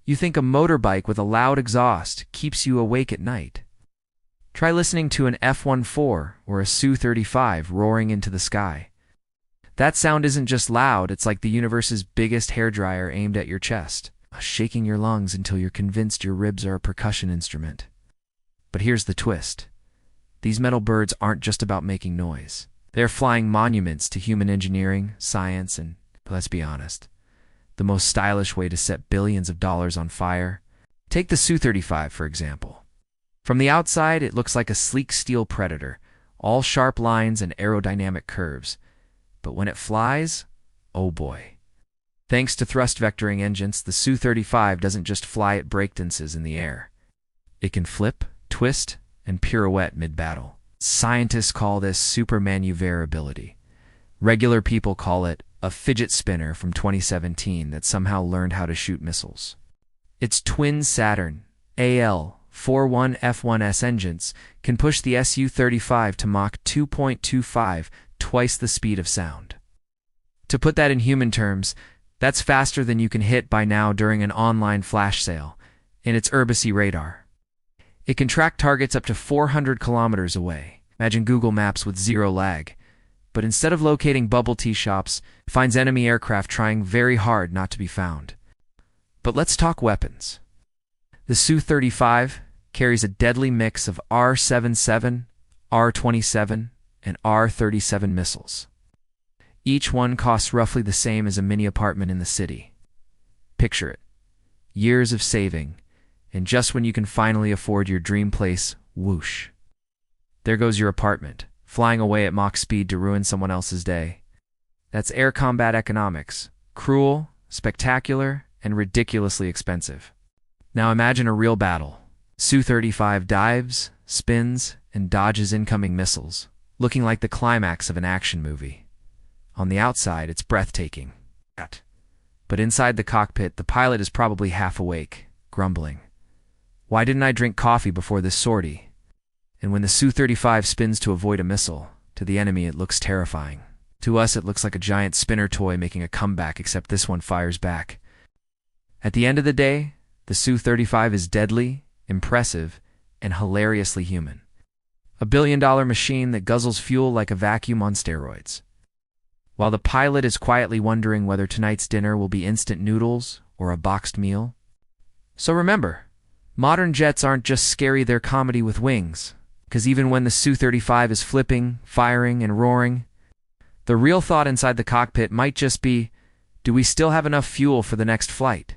You think a motorbike with a loud exhaust keeps you awake at night. Try listening to an F-14 or a Su-35 roaring into the sky. That sound isn't just loud, it's like the universe's biggest hairdryer aimed at your chest, shaking your lungs until you're convinced your ribs are a percussion instrument. But here's the twist. These metal birds aren't just about making noise. They're flying monuments to human engineering, science, and, let's be honest, the most stylish way to set billions of dollars on fire. Take the Su-35, for example. From the outside, it looks like a sleek steel predator, all sharp lines and aerodynamic curves. But when it flies, oh boy. Thanks to thrust vectoring engines, the Su-35 doesn't just fly at breakdances in the air. It can flip, twist, and pirouette mid-battle. Scientists call this supermaneuverability. Regular people call it a fidget spinner from 2017 that somehow learned how to shoot missiles. Its twin Saturn AL-41F1S engines can push the Su-35 to Mach 2.25, twice the speed of sound. To put that in human terms, that's faster than you can hit by now during an online flash sale, in its Urbisi radar. It can track targets up to 400 kilometers away. Imagine Google Maps with zero lag. But instead of locating bubble tea shops, it finds enemy aircraft trying very hard not to be found. But let's talk weapons. The Su-35 carries a deadly mix of R-77, R-27, and R-37 missiles. Each one costs roughly the same as a mini apartment in the city. Picture it. Years of saving, and just when you can finally afford your dream place, whoosh. There goes your apartment, flying away at Mach speed to ruin someone else's day. That's air combat economics. Cruel, spectacular, and ridiculously expensive. Now imagine a real battle. Su-35 dives, spins, and dodges incoming missiles, looking like the climax of an action movie. On the outside, it's breathtaking. But inside the cockpit, the pilot is probably half awake, grumbling. Why didn't I drink coffee before this sortie? And when the Su-35 spins to avoid a missile, to the enemy it looks terrifying. To us it looks like a giant spinner toy making a comeback, except this one fires back. At the end of the day, the Su-35 is deadly, impressive, and hilariously human. A billion-dollar machine that guzzles fuel like a vacuum on steroids. While the pilot is quietly wondering whether tonight's dinner will be instant noodles or a boxed meal. So remember, modern jets aren't just scary, they're comedy with wings. Because even when the Su-35 is flipping, firing, and roaring, the real thought inside the cockpit might just be, do we still have enough fuel for the next flight?